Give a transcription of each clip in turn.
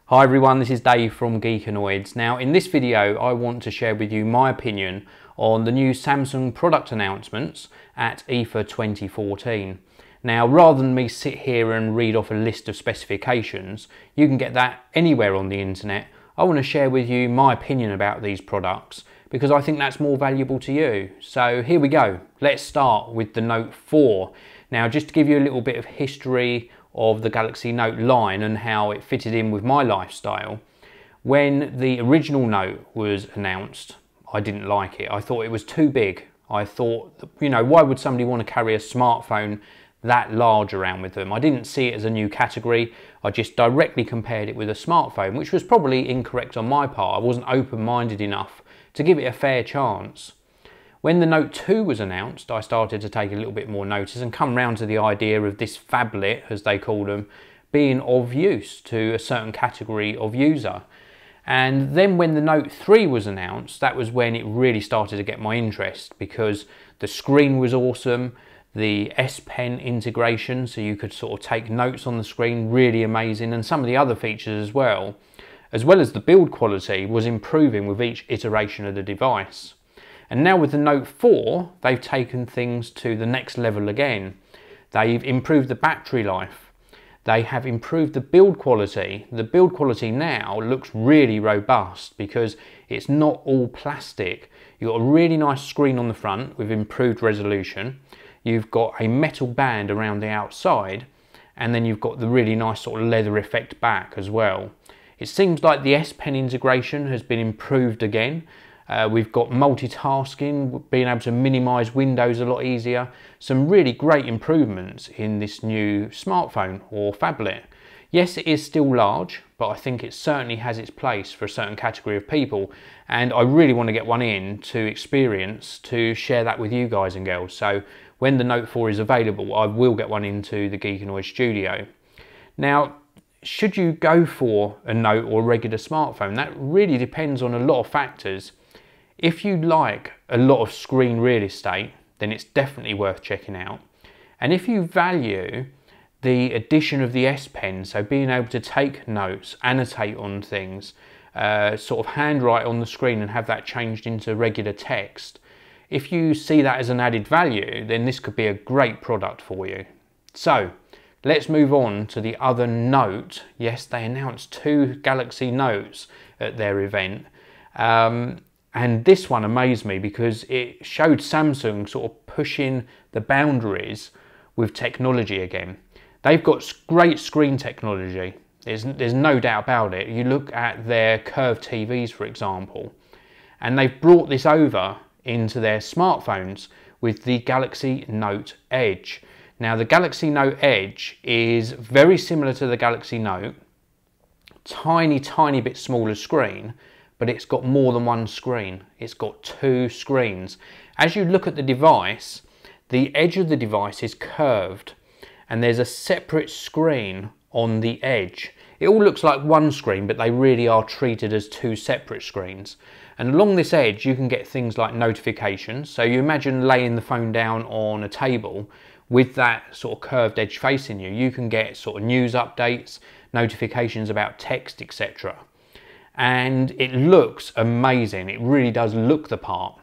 Hi everyone, this is Dave from Geekanoids. Now in this video I want to share with you my opinion on the new Samsung product announcements at IFA 2014. Now rather than me sit here and read off a list of specifications, you can get that anywhere on the internet. I want to share with you my opinion about these products because I think that's more valuable to you. So here we go, let's start with the Note 4. Now just to give you a little bit of history of the Galaxy Note line and how it fitted in with my lifestyle. When the original Note was announced, I didn't like it. I thought it was too big. I thought, you know, why would somebody want to carry a smartphone that large around with them? I didn't see it as a new category. I just directly compared it with a smartphone, which was probably incorrect on my part. I wasn't open-minded enough to give it a fair chance. When the Note 2 was announced, I started to take a little bit more notice and come round to the idea of this phablet, as they call them, being of use to a certain category of user. And then when the Note 3 was announced, that was when it really started to get my interest because the screen was awesome, the S Pen integration, so you could sort of take notes on the screen, really amazing, and some of the other features as well as the build quality was improving with each iteration of the device. And now with the Note 4, they've taken things to the next level again. They've improved the battery life. They have improved the build quality. The build quality now looks really robust because it's not all plastic. You've got a really nice screen on the front with improved resolution. You've got a metal band around the outside, and then you've got the really nice sort of leather effect back as well. It seems like the S Pen integration has been improved again. We've got multitasking, being able to minimise windows a lot easier. Some really great improvements in this new smartphone or phablet. Yes, it is still large, but I think it certainly has its place for a certain category of people. And I really want to get one in to experience, to share that with you guys and girls. So when the Note 4 is available, I will get one into the Geekanoids studio. Now, should you go for a Note or a regular smartphone? That really depends on a lot of factors. If you like a lot of screen real estate, then it's definitely worth checking out. And if you value the addition of the S Pen, so being able to take notes, annotate on things, sort of handwrite on the screen and have that changed into regular text, if you see that as an added value, then this could be a great product for you. So let's move on to the other Note. Yes, they announced 2 Galaxy Notes at their event. And this one amazed me because it showed Samsung sort of pushing the boundaries with technology again. They've got great screen technology. There's no doubt about it. You look at their curved TVs, for example, and they've brought this over into their smartphones with the Galaxy Note Edge. Now, the Galaxy Note Edge is very similar to the Galaxy Note, tiny bit smaller screen, but it's got more than one screen. It's got 2 screens. As you look at the device, the edge of the device is curved and there's a separate screen on the edge. It all looks like one screen, but they really are treated as 2 separate screens. And along this edge, you can get things like notifications. So you imagine laying the phone down on a table with that sort of curved edge facing you. You can get sort of news updates, notifications about text, etc. And it looks amazing. It really does look the part.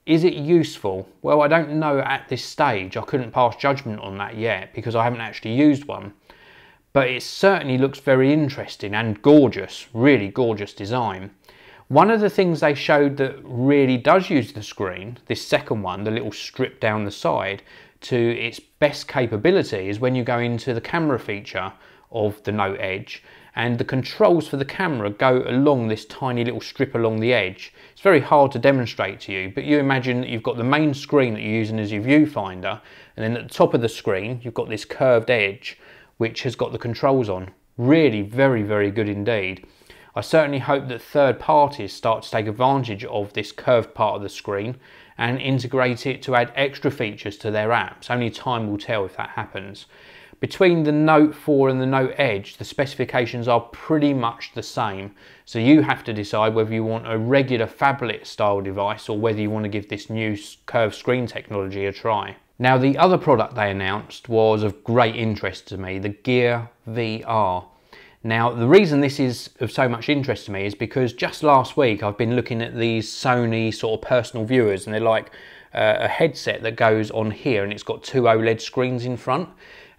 Is it useful? Well, I don't know at this stage. I couldn't pass judgment on that yet because I haven't actually used one. But it certainly looks very interesting and gorgeous, really gorgeous design. One of the things they showed that really does use the screen, this second one, the little strip down the side, to its best capability is when you go into the camera feature of the Note Edge, and the controls for the camera go along this tiny little strip along the edge. It's very hard to demonstrate to you, but you imagine that you've got the main screen that you're using as your viewfinder, and then at the top of the screen you've got this curved edge which has got the controls on. Really very good indeed. I certainly hope that third parties start to take advantage of this curved part of the screen and integrate it to add extra features to their apps. Only time will tell if that happens. Between the Note 4 and the Note Edge, the specifications are pretty much the same. So you have to decide whether you want a regular phablet style device or whether you want to give this new curved screen technology a try. Now, the other product they announced was of great interest to me, the Gear VR. Now, the reason this is of so much interest to me is because just last week I've been looking at these Sony sort of personal viewers, and they're like a headset that goes on here, and it's got two OLED screens in front,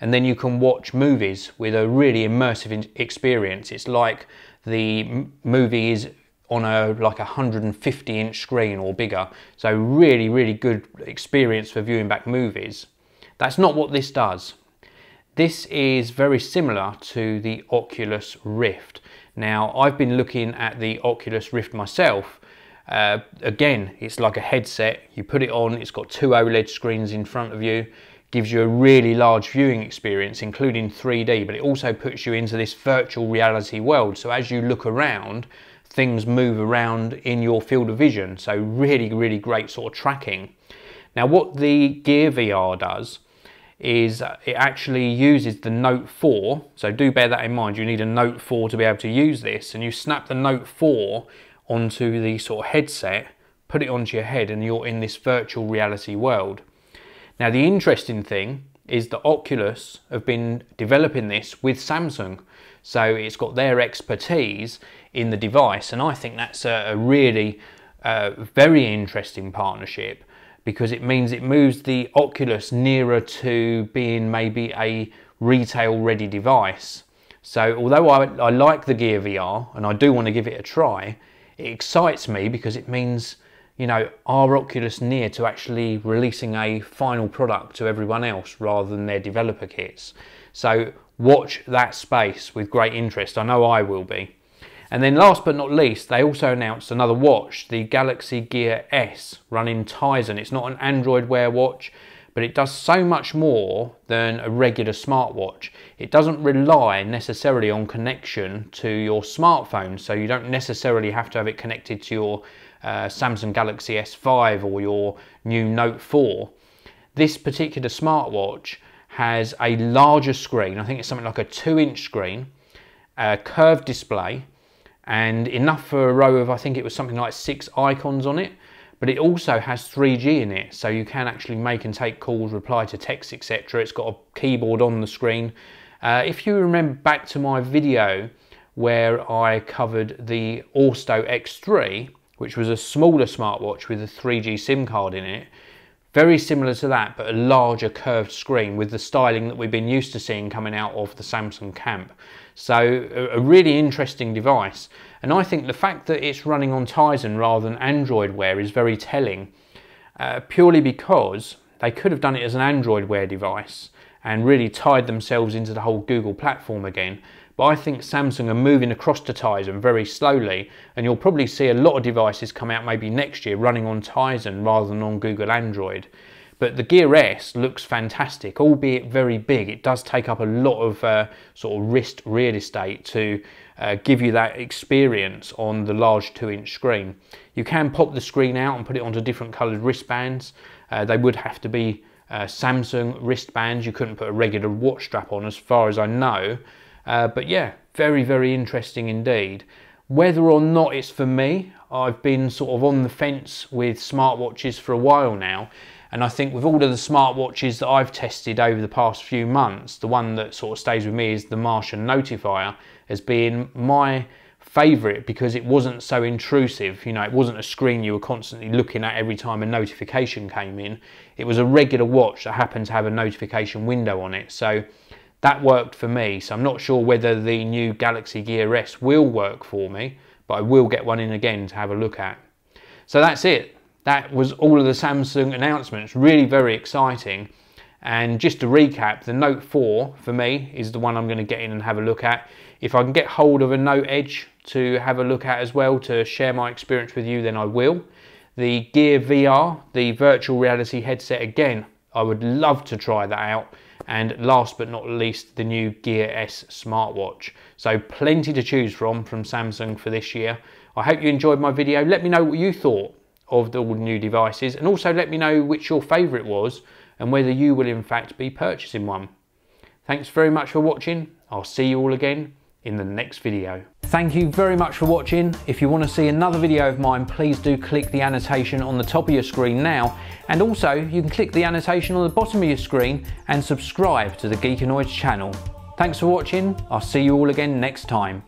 and then you can watch movies with a really immersive experience. It's like the movie is on like a 150-inch screen or bigger, so really good experience for viewing back movies. That's not what this does. This is very similar to the Oculus Rift. Now, I've been looking at the Oculus Rift myself. Again, it's like a headset. You put it on, it's got two OLED screens in front of you, gives you a really large viewing experience, including 3D, but it also puts you into this virtual reality world. So as you look around, things move around in your field of vision. So really great sort of tracking. Now, what the Gear VR does is it actually uses the Note 4, so do bear that in mind. You need a Note 4 to be able to use this, and you snap the Note 4 onto the sort of headset, put it onto your head, and you're in this virtual reality world. Now, the interesting thing is that Oculus have been developing this with Samsung, so it's got their expertise in the device, and I think that's a really very interesting partnership, because it means it moves the Oculus nearer to being maybe a retail ready device. So although I like the Gear VR and I do want to give it a try, it excites me because it means, you know, are Oculus near to actually releasing a final product to everyone else rather than their developer kits. So watch that space with great interest. I know I will be. And then last but not least, they also announced another watch, the Galaxy Gear S, running Tizen. It's not an Android Wear watch, but it does so much more than a regular smartwatch. It doesn't rely necessarily on connection to your smartphone, so you don't necessarily have to have it connected to your Samsung Galaxy S5 or your new Note 4. This particular smartwatch has a larger screen. I think it's something like a 2-inch screen, a curved display, and enough for a row of, I think it was something like 6 icons on it, but it also has 3G in it, so you can actually make and take calls, reply to texts, etc. It's got a keyboard on the screen. If you remember back to my video where I covered the Orsto X3, which was a smaller smartwatch with a 3G SIM card in it, very similar to that, but a larger curved screen with the styling that we've been used to seeing coming out of the Samsung camp. So a really interesting device. And I think the fact that it's running on Tizen rather than Android Wear is very telling, purely because they could have done it as an Android Wear device and really tied themselves into the whole Google platform again. But I think Samsung are moving across to Tizen very slowly, and you'll probably see a lot of devices come out maybe next year running on Tizen rather than on Google Android. But the Gear S looks fantastic, albeit very big. It does take up a lot of sort of wrist real estate to give you that experience on the large 2-inch screen. You can pop the screen out and put it onto different coloured wristbands. They would have to be Samsung wristbands. You couldn't put a regular watch strap on, as far as I know. But yeah, very interesting indeed. Whether or not it's for me, I've been sort of on the fence with smartwatches for a while now, and I think with all of the smartwatches that I've tested over the past few months, the one that sort of stays with me is the Martian Notifier as being my favourite, because it wasn't so intrusive. You know, it wasn't a screen you were constantly looking at every time a notification came in. It was a regular watch that happened to have a notification window on it. So that worked for me. So I'm not sure whether the new Galaxy Gear S will work for me, but I will get one in again to have a look at. So that's it. That was all of the Samsung announcements. Really very exciting. And just to recap, the Note 4 for me is the one I'm going to get in and have a look at. If I can get hold of a Note Edge to have a look at as well, to share my experience with you, then I will. The Gear VR, the virtual reality headset, again, I would love to try that out. And last but not least, the new Gear S smartwatch. So plenty to choose from Samsung for this year. I hope you enjoyed my video. Let me know what you thought of all the new devices, and also let me know which your favourite was and whether you will in fact be purchasing one. Thanks very much for watching. I'll see you all again in the next video. Thank you very much for watching. If you want to see another video of mine, please do click the annotation on the top of your screen now, and also you can click the annotation on the bottom of your screen and subscribe to the Geekanoids channel. Thanks for watching. I'll see you all again next time.